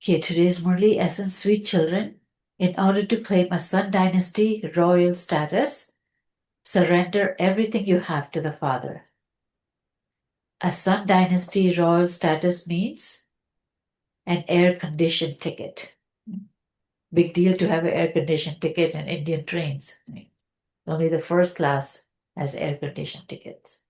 Okay, today's Murli essence, sweet children. In order to claim a Sun Dynasty royal status, surrender everything you have to the Father. A Sun Dynasty royal status means an air-conditioned ticket. Big deal to have an air-conditioned ticket in Indian trains. Only the first class has air-conditioned tickets.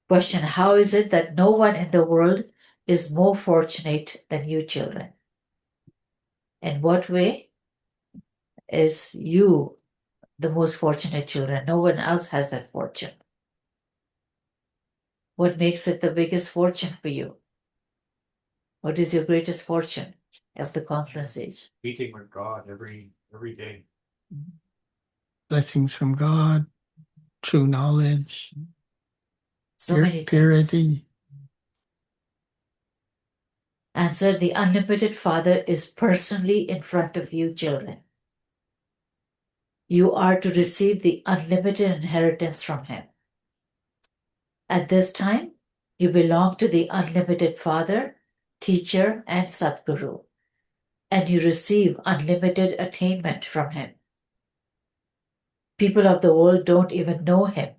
Question, how is it that no one in the world is more fortunate than you children? In what way is you the most fortunate children? No one else has that fortune. What makes it the biggest fortune for you? What is your greatest fortune of the conference age? Meeting with God every day. Blessings from God, true knowledge, So many things. purity. Answer, the unlimited Father is personally in front of you, children. You are to receive the unlimited inheritance from Him. At this time, you belong to the unlimited Father, Teacher, and Sadguru, and you receive unlimited attainment from Him. People of the world don't even know Him,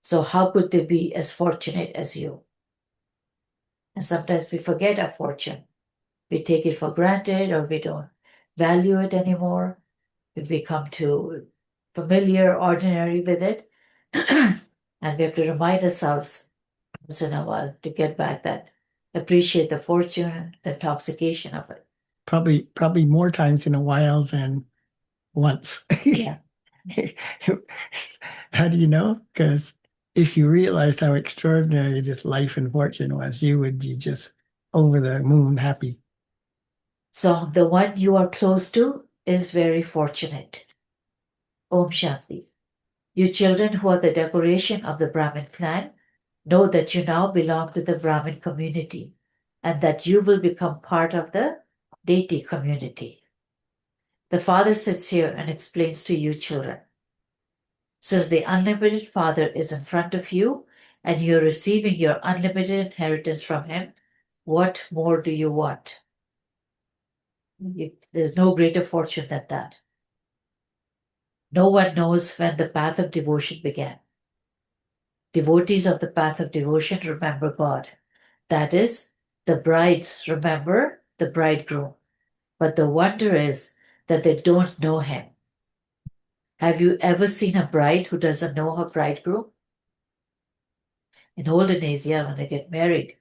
so how could they be as fortunate as you? And sometimes we forget our fortune. We take it for granted, or we don't value it anymore. We become too familiar, ordinary with it. And we have to remind ourselves once in a while to get back that, appreciate the fortune, the intoxication of it. Probably more times in a while than once. Yeah. How do you know? Because if you realized how extraordinary this life and fortune was, you would be just over the moon happy. So the one you are close to is very fortunate. Om Shanti. You children who are the decoration of the Brahmin clan, know that you now belong to the Brahmin community and that you will become part of the deity community. The Father sits here and explains to you children. Since the unlimited Father is in front of you and you're receiving your unlimited inheritance from Him, what more do you want? There's no greater fortune than that. No one knows when the path of devotion began. Devotees of the path of devotion remember God. That is, the brides remember the bridegroom. But the wonder is that they don't know him. Have you ever seen a bride who doesn't know her bridegroom? In olden days, yeah, when they get married,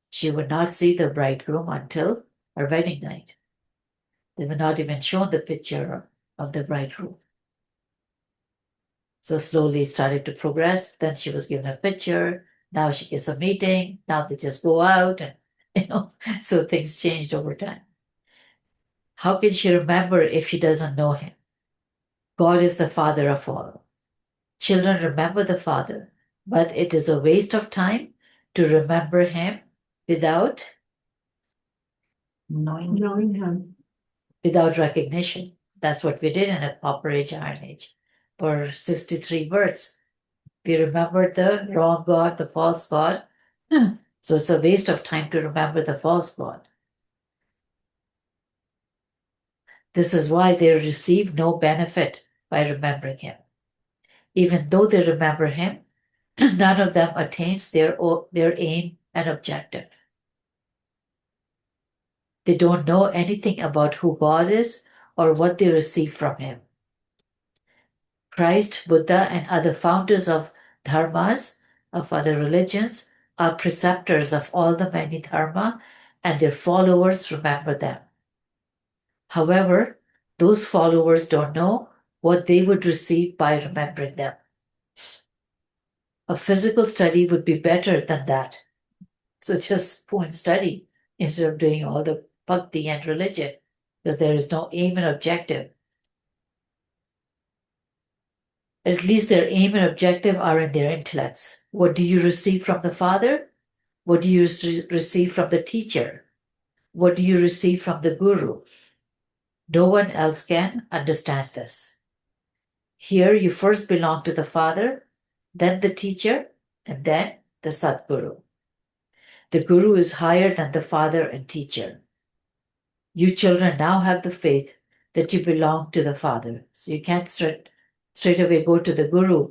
she would not see the bridegroom until her wedding night. They were not even shown the picture of the bridegroom. So slowly it started to progress. Then she was given a picture. Now she gets a meeting. Now they just go out and, so things changed over time. How can she remember if she doesn't know him? God is the Father of all. Children remember the Father, but it is a waste of time to remember him without knowing him. Without recognition. That's what we did in a Copper Age, Iron Age. For 63 births, we remembered the wrong God, the false God. So it's a waste of time to remember the false God. This is why they receive no benefit by remembering him. Even though they remember him, none of them attains their aim and objective. They don't know anything about who God is or what they receive from him. Christ, Buddha, and other founders of dharmas, of other religions, are preceptors of all the many dharma, and their followers remember them. However, those followers don't know what they would receive by remembering them. A physical study would be better than that. So just go and study instead of doing all the bhakti and religion, because there is no aim and objective. At least their aim and objective are in their intellects. What do you receive from the Father? What do you receive from the teacher? What do you receive from the Guru? No one else can understand this. Here you first belong to the Father, then the teacher, and then the Sadguru. The Guru is higher than the Father and teacher. You children now have the faith that you belong to the Father. So you can't straight away go to the Guru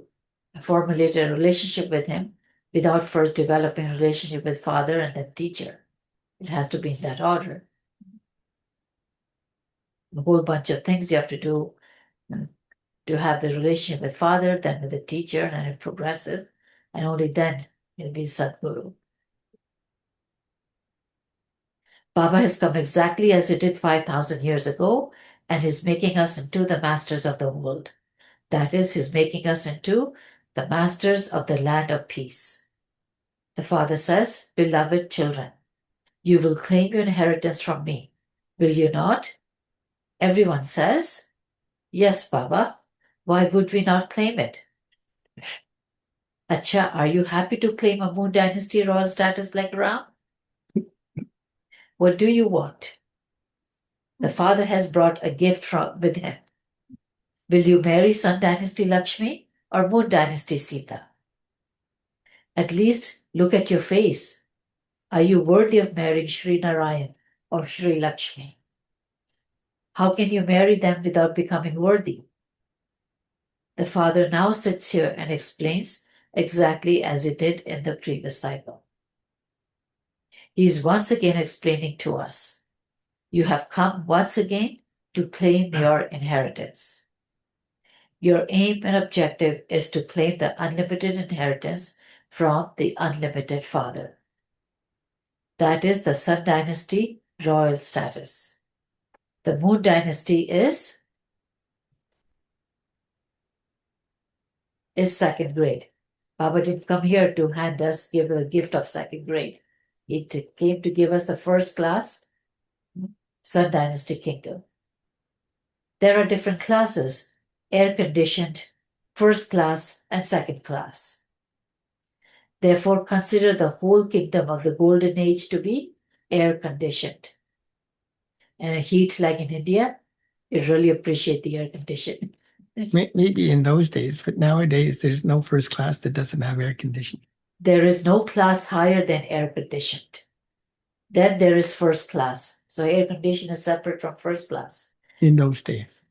and formulate a relationship with him without first developing a relationship with Father and then teacher. It has to be in that order. A whole bunch of things you have to do to have the relationship with Father, then with the teacher, and then it progresses, and only then you'll be Sadguru. Baba has come exactly as he did 5,000 years ago, and is making us into the masters of the world. That is, he's making us into the masters of the land of peace. The Father says, beloved children, you will claim your inheritance from me. Will you not? Everyone says, yes, Baba. Why would we not claim it? Acha, are you happy to claim a Moon Dynasty royal status like Ram? What do you want? The Father has brought a gift with him. Will you marry Sun Dynasty Lakshmi or Moon Dynasty Sita? At least look at your face. Are you worthy of marrying Sri Narayan or Sri Lakshmi? How can you marry them without becoming worthy? The Father now sits here and explains exactly as he did in the previous cycle. He is once again explaining to us, you have come once again to claim your inheritance. Your aim and objective is to claim the unlimited inheritance from the unlimited Father. That is the Sun Dynasty royal status. The Moon Dynasty is second grade. Baba didn't come here to give the gift of second grade. He came to give us the first class Sun Dynasty Kingdom. There are different classes, air-conditioned, first class, and second class. Therefore, consider the whole kingdom of the Golden Age to be air-conditioned. And a heat like in India, you really appreciate the air conditioning. Maybe in those days, but nowadays there's no first class that doesn't have air conditioning. There is no class higher than air conditioned. Then there is first class. So air conditioned is separate from first class. In those days.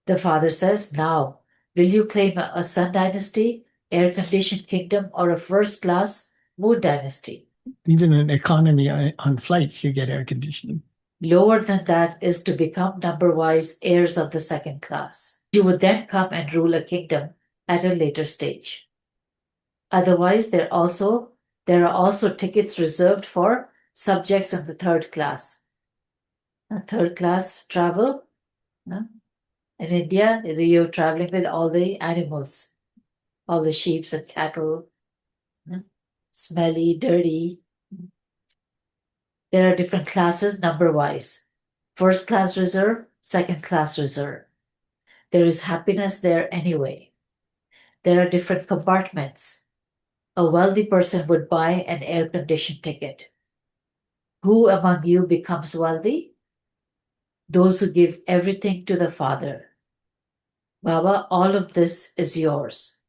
The Father says, now, will you claim a Sun Dynasty, air conditioned kingdom, or a first class Moon Dynasty? Even in economy on flights, you get air conditioning. Lower than that is to become number-wise heirs of the second class. You would then come and rule a kingdom at a later stage. Otherwise, there are also tickets reserved for subjects in the third class. Third class travel. In India, you're traveling with all the animals, all the sheep and cattle, smelly, dirty. There are different classes number-wise. First class reserve, second class reserve. There is happiness there anyway. There are different compartments. A wealthy person would buy an air-conditioned ticket. Who among you becomes wealthy? Those who give everything to the Father. Baba, all of this is yours.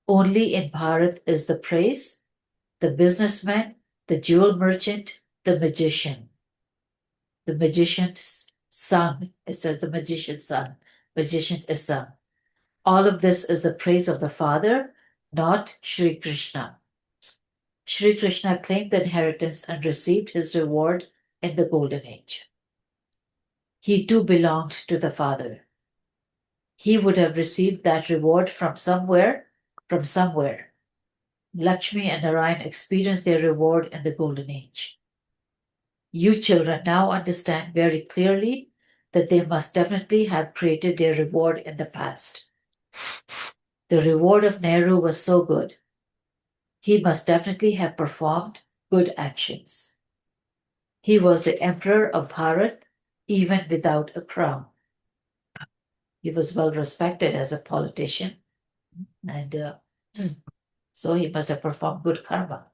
Only in Bharat is the praise, the businessman, the jewel merchant, the magician. The magician's son, it says the magician's son. Magician is son. All of this is the praise of the Father, not Sri Krishna. Sri Krishna claimed the inheritance and received his reward in the Golden Age. He too belonged to the Father. He would have received that reward from somewhere. Lakshmi and Narayan experienced their reward in the Golden Age. You children now understand very clearly that they must definitely have created their reward in the past. The reward of Nehru was so good. He must definitely have performed good actions. He was the emperor of Bharat even without a crown. He was well respected as a politician, and so he must have performed good karma.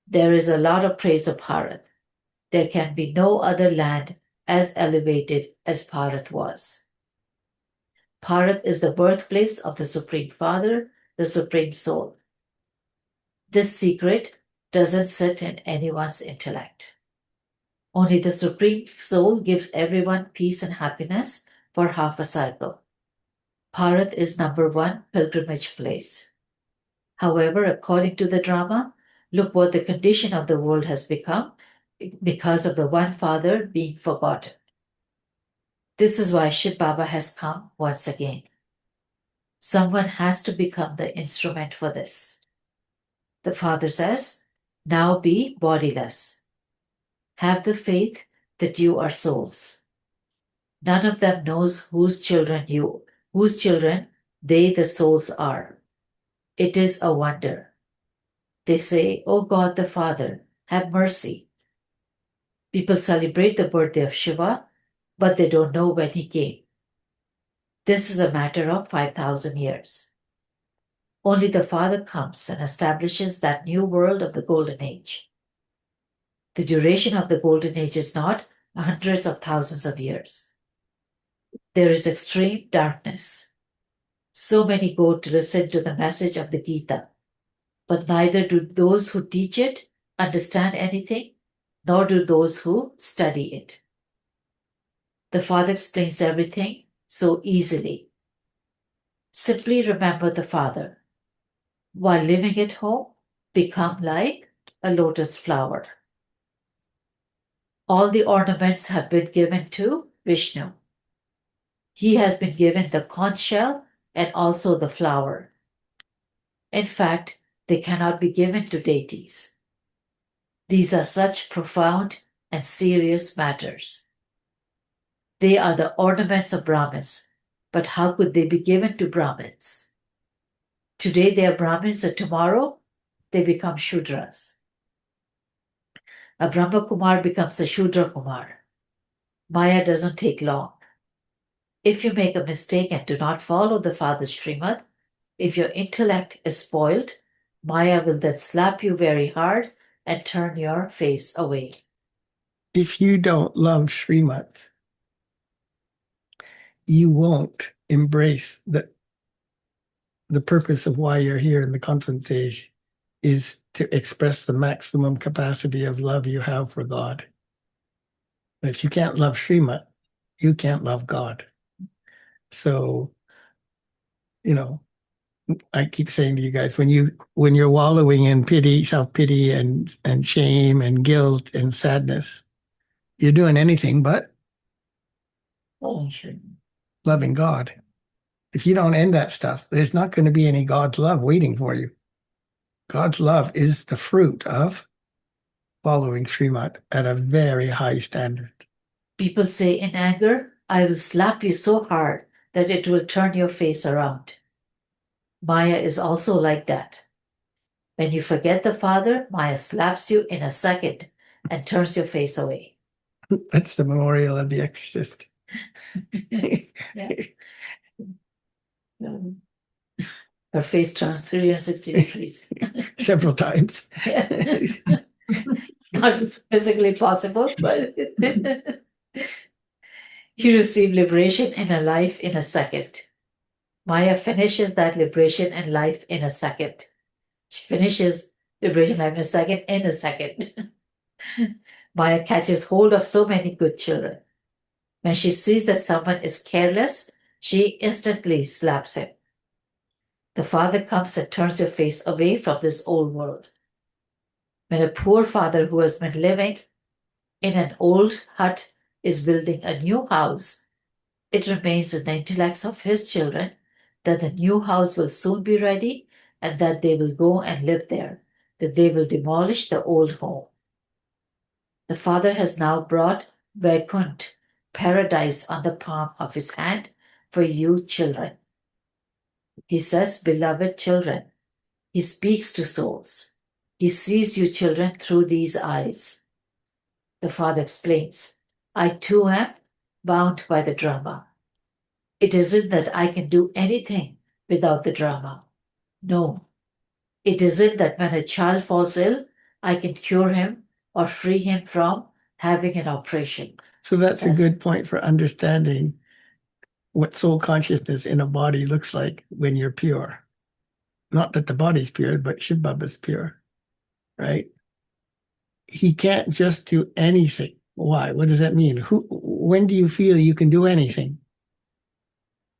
There is a lot of praise of Bharat. There can be no other land as elevated as Bharat was. Bharat is the birthplace of the Supreme Father, the Supreme Soul. This secret doesn't sit in anyone's intellect. Only the Supreme Soul gives everyone peace and happiness for half a cycle. Bharat is number one pilgrimage place. However, according to the drama, look what the condition of the world has become because of the one father being forgotten. This is why Shiv Baba has come once again. Someone has to become the instrument for this. The father says, now be bodiless. Have the faith that you are souls. None of them knows whose children they, the souls, are. It is a wonder. They say, O God the Father, have mercy. People celebrate the birthday of Shiva, but they don't know when he came. This is a matter of 5,000 years. Only the Father comes and establishes that new world of the Golden Age. The duration of the Golden Age is not hundreds of thousands of years. There is extreme darkness. So many go to listen to the message of the Gita, but neither do those who teach it understand anything, nor do those who study it. The Father explains everything so easily. Simply remember the Father. While living at home, become like a lotus flower. All the ornaments have been given to Vishnu. He has been given the conch shell and also the flower. In fact, they cannot be given to deities. These are such profound and serious matters. They are the ornaments of Brahmins, but how could they be given to Brahmins? Today they are Brahmins and tomorrow they become Shudras. A Brahma Kumar becomes a Shudra Kumar. Maya doesn't take long. If you make a mistake and do not follow the Father's Srimad, if your intellect is spoiled, Maya will then slap you very hard and turn your face away. If you don't love Srimad, you won't embrace the purpose of why you're here in the conference age is to express the maximum capacity of love you have for God. If you can't love Srimad, you can't love God. So, I keep saying to you guys, when you're wallowing in pity, self-pity and shame and guilt and sadness, you're doing anything but loving God. If you don't end that stuff, there's not going to be any God's love waiting for you. God's love is the fruit of following Srimad at a very high standard. People say in anger, I will slap you so hard that it will turn your face around. Maya is also like that. When you forget the Father, Maya slaps you in a second and turns your face away. That's the memorial of the exorcist. Her face turns 360 degrees. Several times. Not physically possible, but you receive liberation in a life in a second. Maya finishes that liberation and life in a second. She finishes liberation life in a second. Maya catches hold of so many good children. When she sees that someone is careless, she instantly slaps him. The Father comes and turns your face away from this old world. When a poor father who has been living in an old hut is building a new house, it remains in the intellects of his children that the new house will soon be ready and that they will go and live there, that they will demolish the old home. The Father has now brought Vaikunt, paradise, on the palm of his hand for you children. He says, beloved children. He speaks to souls. He sees you children through these eyes. The Father explains, I too am bound by the drama. It isn't that I can do anything without the drama. No. It isn't that when a child falls ill, I can cure him or free him from having an operation. So that's a good point for understanding what soul consciousness in a body looks like when you're pure. Not that the body's pure, but Shiv Baba's pure, right? He can't just do anything Why? What does that mean? When do you feel you can do anything?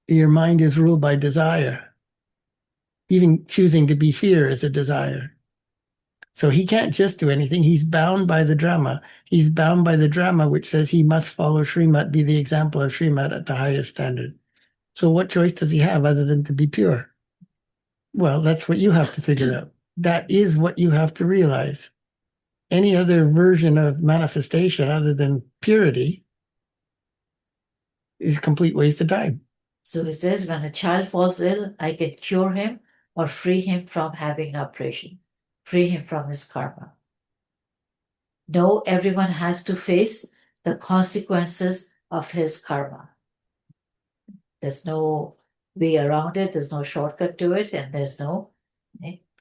Your mind is ruled by desire. Even choosing to be fear is a desire. So he can't just do anything. He's bound by the drama. He's bound by the drama, which says he must follow Srimat, be the example of Srimat at the highest standard. So what choice does he have other than to be pure? Well, that's what you have to figure out. That is what you have to realize. Any other version of manifestation other than purity is a complete waste of time. So he says, when a child falls ill, I can cure him or free him from having an operation, free him from his karma. No, everyone has to face the consequences of his karma. There's no way around it, there's no shortcut to it, and there's no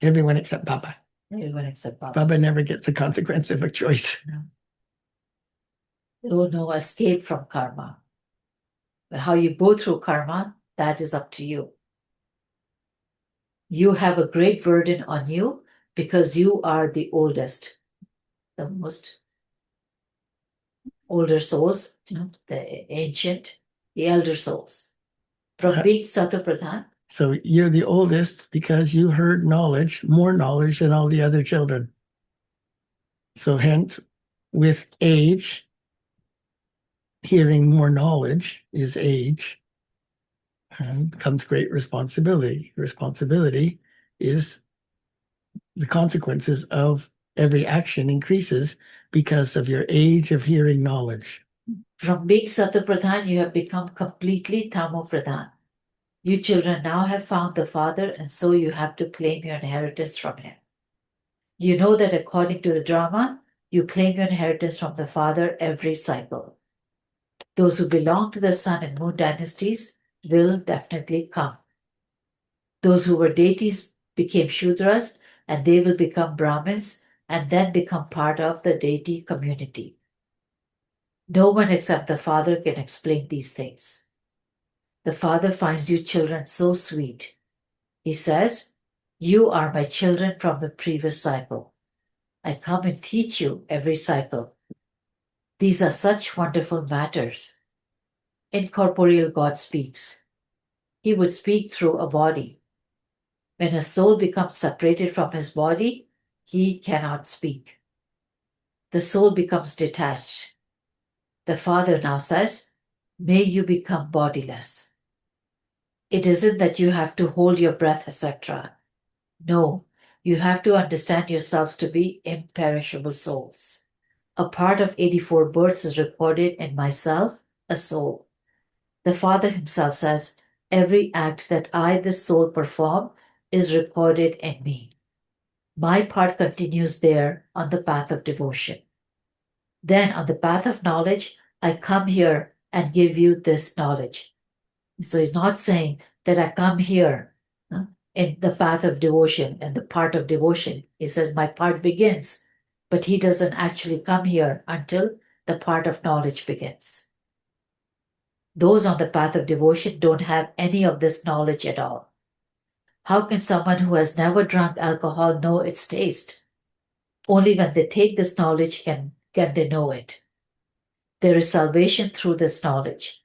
Everyone except Baba. everyone except Baba. Baba never gets a consequence of a choice. No escape from karma. But how you go through karma, that is up to you. You have a great burden on you because you are the oldest, the most older souls, the ancient, the elder souls. From being Satapradhan. So you're the oldest because you heard knowledge, more knowledge than all the other children. So hence, with age, hearing more knowledge is age, and comes great responsibility. Responsibility is the consequences of every action increases because of your age of hearing knowledge. From being Satapradhan, you have become completely Tamopradhan. You children now have found the Father, and so you have to claim your inheritance from him. You know that according to the drama, you claim your inheritance from the Father every cycle. Those who belong to the Sun and Moon dynasties will definitely come. Those who were deities became Shudras, and they will become Brahmins and then become part of the deity community. No one except the Father can explain these things. The Father finds you children so sweet. He says, you are my children from the previous cycle. I come and teach you every cycle. These are such wonderful matters. Incorporeal God speaks. He would speak through a body. When a soul becomes separated from his body, he cannot speak. The soul becomes detached. The Father now says, may you become bodiless. It isn't that you have to hold your breath, etc. No, you have to understand yourselves to be imperishable souls. A part of 84 births is recorded in myself, a soul. The Father himself says, every act that I, the soul, perform is recorded in me. My part continues there on the path of devotion. Then on the path of knowledge, I come here and give you this knowledge. So he's not saying that I come here in the path of devotion and the part of devotion. He says my part begins, but he doesn't actually come here until the part of knowledge begins. Those on the path of devotion don't have any of this knowledge at all. How can someone who has never drunk alcohol know its taste? Only when they take this knowledge can they know it. There is salvation through this knowledge.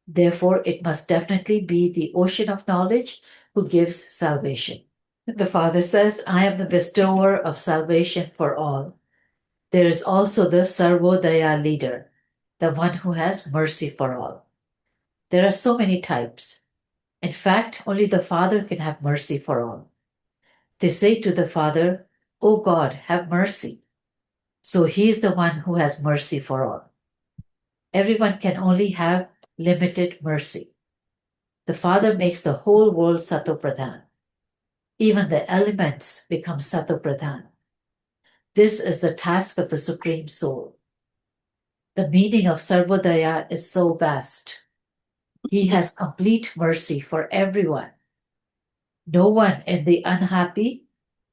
Therefore, it must definitely be the ocean of knowledge who gives salvation. The Father says, I am the bestower of salvation for all. There is also the Sarvodaya leader, the one who has mercy for all. There are so many types. In fact, only the Father can have mercy for all. They say to the Father, O God, have mercy. So he is the one who has mercy for all. Everyone can only have limited mercy. The Father makes the whole world Satopradhan. Even the elements become Satopradhan. This is the task of the Supreme Soul. The meaning of Sarvodaya is so vast. He has complete mercy for everyone. No one is unhappy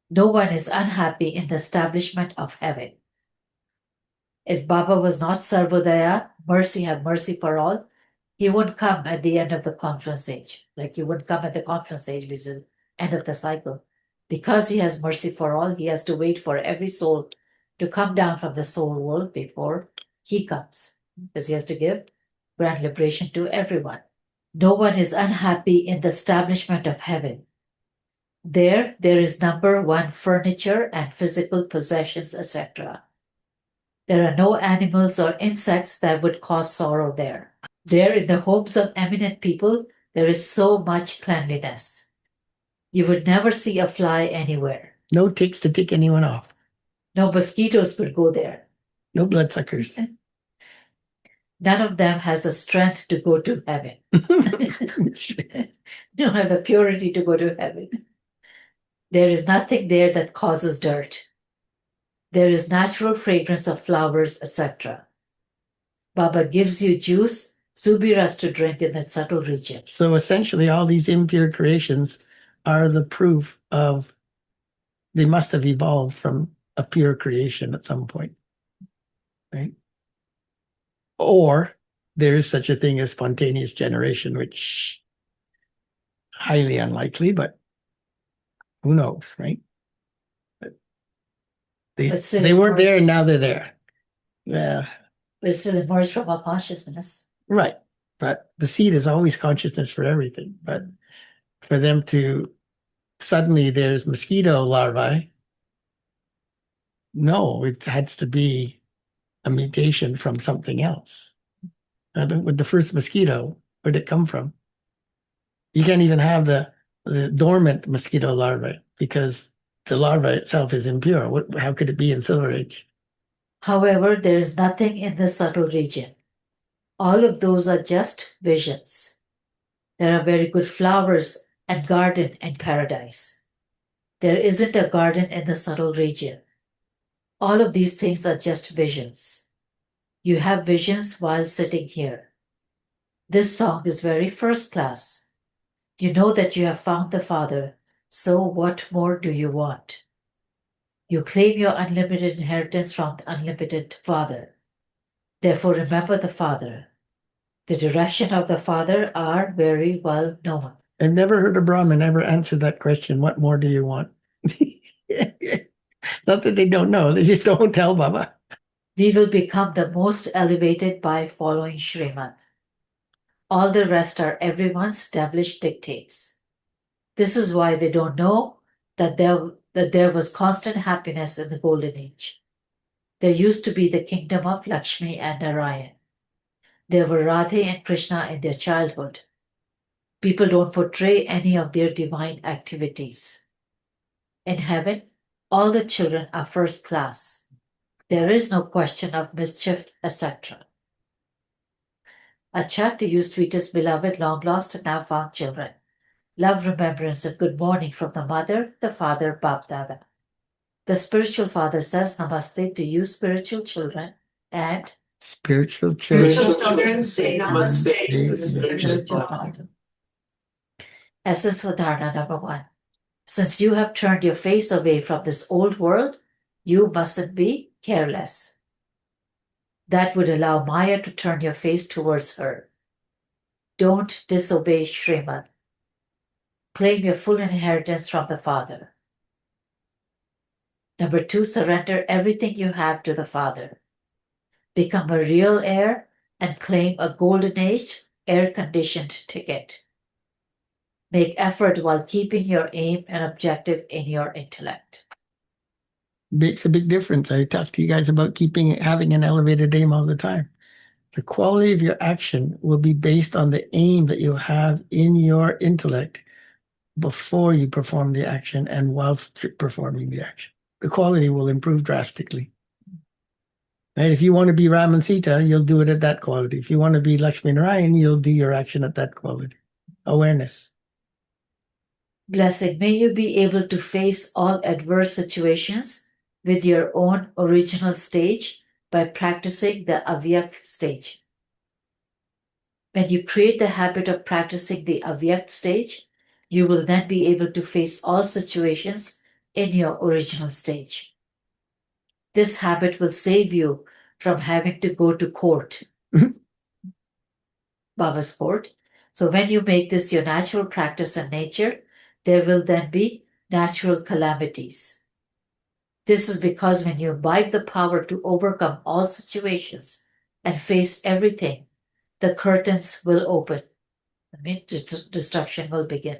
in the establishment of heaven. If Baba was not Sarvodaya, have mercy for all, he wouldn't come at the end of the conference age. Like he wouldn't come at the conference age, which is the end of the cycle. Because he has mercy for all, he has to wait for every soul to come down from the soul world before he comes because he has to give grant liberation to everyone. No one is unhappy in the establishment of heaven. There is number one furniture and physical possessions, etc. There are no animals or insects that would cause sorrow there. There, in the homes of eminent people, there is so much cleanliness. You would never see a fly anywhere. No ticks to tick anyone off. No mosquitoes could go there. No bloodsuckers. None of them has the strength to go to heaven. Don't have the purity to go to heaven. There is nothing there that causes dirt. There is natural fragrance of flowers, etc. Baba gives you juice, subiras to drink in that subtle region. So essentially, all these impure creations are the proof of they must have evolved from a pure creation at some point, right? Or there is such a thing as spontaneous generation, which highly unlikely, but who knows, right? But they weren't there and now they're there. Yeah. But it still emerged from our consciousness. Right. But the seed is always consciousness for everything. But for them to suddenly there's mosquito larvae, no, it has to be a mutation from something else. With the first mosquito, where'd it come from? You can't even have the dormant mosquito larvae because the larva itself is impure. How could it be in Silver Age? However, there is nothing in the subtle region. All of those are just visions. There are very good flowers and garden in paradise. There isn't a garden in the subtle region. All of these things are just visions. You have visions while sitting here. This song is very first class. You know that you have found the Father, so what more do you want? You claim your unlimited inheritance from the unlimited Father. Therefore, remember the Father. The direction of the Father are very well known. I've never heard a Brahmin ever answer that question, what more do you want? Not that they don't know, they just don't tell Baba. We will become the most elevated by following Srimad. All the rest are everyone's devilish dictates. This is why they don't know that there was constant happiness in the Golden Age. There used to be the kingdom of Lakshmi and Narayan. There were Radhe and Krishna in their childhood. People don't portray any of their divine activities. In heaven, all the children are first class. There is no question of mischief, etc. Acha, to you sweetest beloved, long lost and now found children. Love, remembrance, and good morning from the mother, the father, Bap Dada. The spiritual father says namaste to you, spiritual children, and spiritual children say namaste to the spiritual father. Essence for Dharana number 1. Since you have turned your face away from this old world, you mustn't be careless. That would allow Maya to turn your face towards her. Don't disobey Srimad. Claim your full inheritance from the Father. Number 2, surrender everything you have to the Father. Become a real heir and claim a golden age, air-conditioned ticket. Make effort while keeping your aim and objective in your intellect. Makes a big difference. I talk to you guys about having an elevated aim all the time. The quality of your action will be based on the aim that you have in your intellect before you perform the action and whilst performing the action. The quality will improve drastically. Right? If you want to be Ram and Sita, you'll do it at that quality. If you want to be Lakshmi Narayan, you'll do your action at that quality. Awareness. Blessed, may you be able to face all adverse situations with your own original stage by practicing the Avyakt stage. When you create the habit of practicing the Avyakt stage, you will then be able to face all situations in your original stage. This habit will save you from having to go to court, Baba's court. So when you make this your natural practice in nature, there will then be natural calamities. This is because when you imbibe the power to overcome all situations and face everything, the curtains will open. Destruction will begin.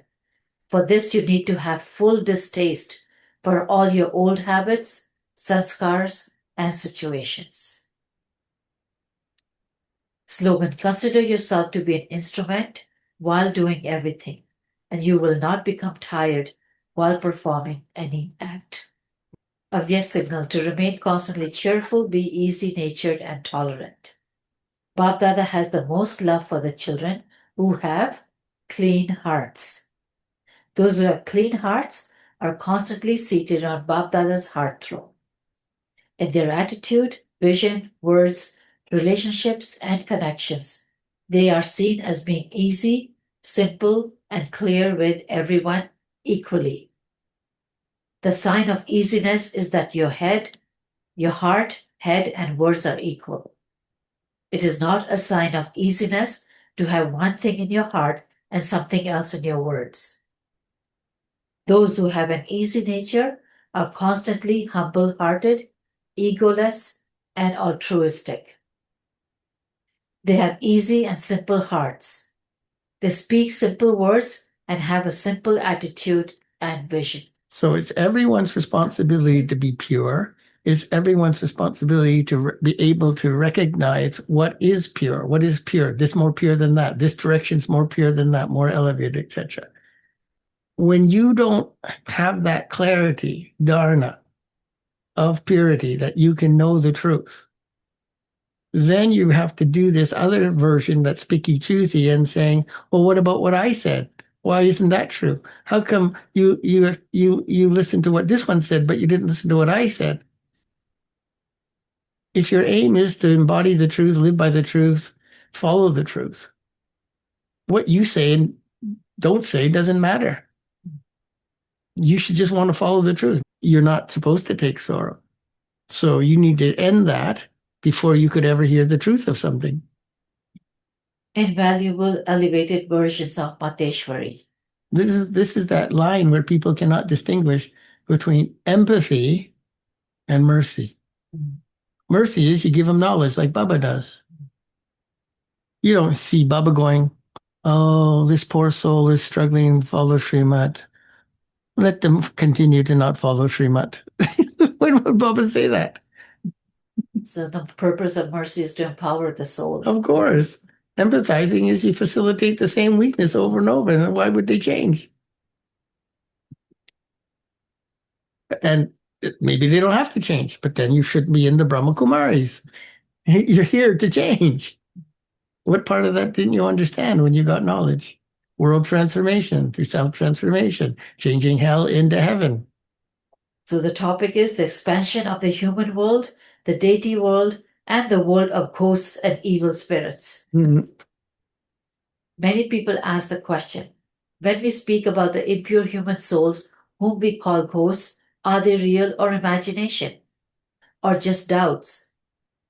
For this, you need to have full distaste for all your old habits, sanskars, and situations. Slogan: consider yourself to be an instrument while doing everything, and you will not become tired while performing any act. Avyakt signal: to remain constantly cheerful, be easy-natured and tolerant. Bap Dada has the most love for the children who have clean hearts. Those who have clean hearts are constantly seated on Bap Dada's heart throne. In their attitude, vision, words, relationships, and connections, they are seen as being easy, simple, and clear with everyone equally. The sign of easiness is that your heart, head, and words are equal. It is not a sign of easiness to have one thing in your heart and something else in your words. Those who have an easy nature are constantly humble-hearted, egoless, and altruistic. They have easy and simple hearts. They speak simple words and have a simple attitude and vision. So it's everyone's responsibility to be pure. It's everyone's responsibility to be able to recognize what is pure. What is pure? This more pure than that. This direction's more pure than that, more elevated, etc. When you don't have that clarity, dharana, of purity, that you can know the truth, then you have to do this other version that's picky choosy and saying, well, what about what I said? Why isn't that true? How come you listened to what this one said, but you didn't listen to what I said? If your aim is to embody the truth, live by the truth, follow the truth, what you say and don't say doesn't matter. You should just want to follow the truth. You're not supposed to take sorrow. So you need to end that before you could ever hear the truth of something. Invaluable elevated versions of Mateshwari. This is that line where people cannot distinguish between empathy and mercy. Mercy is you give them knowledge like Baba does. You don't see Baba going, oh, this poor soul is struggling to follow Srimad. Let them continue to not follow Srimad. When would Baba say that? So the purpose of mercy is to empower the soul. Of course. Empathizing is you facilitate the same weakness over and over. And why would they change? And maybe they don't have to change, but then you shouldn't be in the Brahma Kumaris. You're here to change. What part of that didn't you understand when you got knowledge? World transformation through self-transformation, changing hell into heaven. So the topic is the expansion of the human world, the deity world, and the world of ghosts and evil spirits. Mm-hmm. Many people ask the question, when we speak about the impure human souls whom we call ghosts, are they real or imagination? Or just doubts?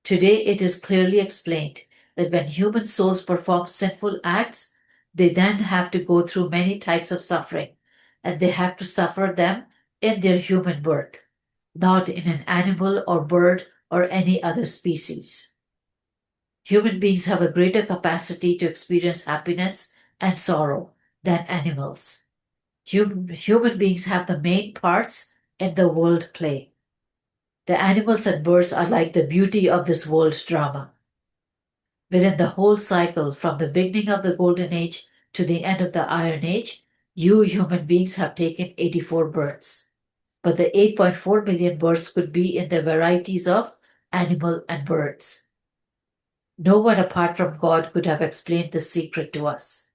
Today it is clearly explained that when human souls perform sinful acts, they then have to go through many types of suffering, and they have to suffer them in their human birth, not in an animal or bird or any other species. Human beings have a greater capacity to experience happiness and sorrow than animals. Human beings have the main parts in the world play. The animals and birds are like the beauty of this world drama. Within the whole cycle, from the beginning of the Golden Age to the end of the Iron Age, you human beings have taken 84 births. But the 8.4 million births could be in the varieties of animal and birds. No one apart from God could have explained this secret to us.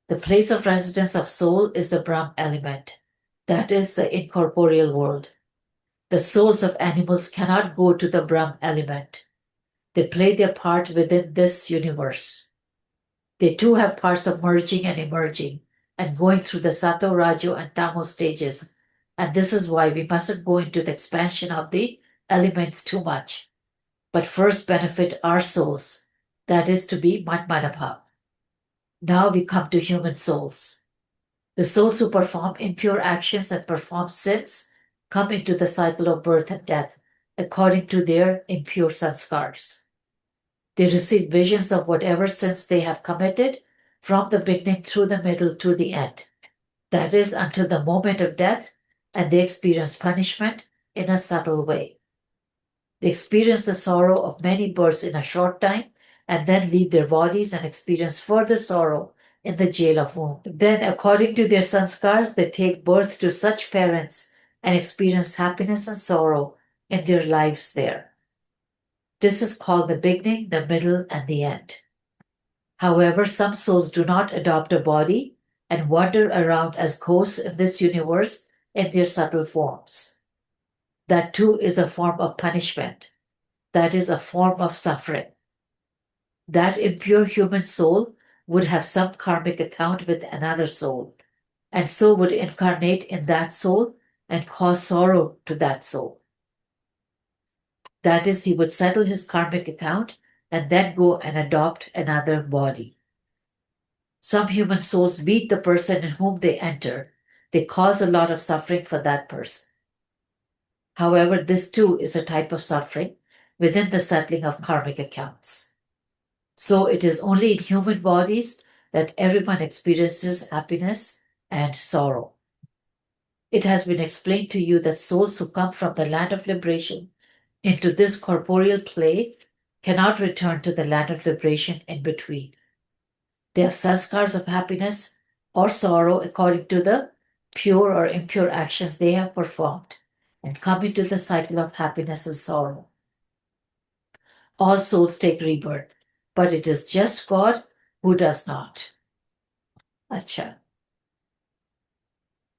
The place of residence of soul is the Brahm element, that is the incorporeal world. The souls of animals cannot go to the Brahm element. They play their part within this universe. They too have parts of merging and emerging and going through the Sato, Rajo, and Tamo stages. And this is why we mustn't go into the expansion of the elements too much, but first benefit our souls, that is to be Matmanabhav. Now we come to human souls. The souls who perform impure actions and perform sins come into the cycle of birth and death according to their impure sanskars. They receive visions of whatever sins they have committed from the beginning through the middle to the end. That is, until the moment of death, and they experience punishment in a subtle way. They experience the sorrow of many births in a short time and then leave their bodies and experience further sorrow in the jail of womb. Then, according to their sanskars, they take birth to such parents and experience happiness and sorrow in their lives there. This is called the beginning, the middle, and the end. However, some souls do not adopt a body and wander around as ghosts in this universe in their subtle forms. That too is a form of punishment. That is a form of suffering. That impure human soul would have some karmic account with another soul, and so would incarnate in that soul and cause sorrow to that soul. That is, he would settle his karmic account and then go and adopt another body. Some human souls beat the person in whom they enter. They cause a lot of suffering for that person. However, this too is a type of suffering within the settling of karmic accounts. So it is only in human bodies that everyone experiences happiness and sorrow. It has been explained to you that souls who come from the land of liberation into this corporeal play cannot return to the land of liberation in between. They have sanskars of happiness or sorrow according to the pure or impure actions they have performed and come into the cycle of happiness and sorrow. All souls take rebirth, but it is just God who does not. Acha.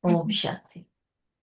Om Shanti.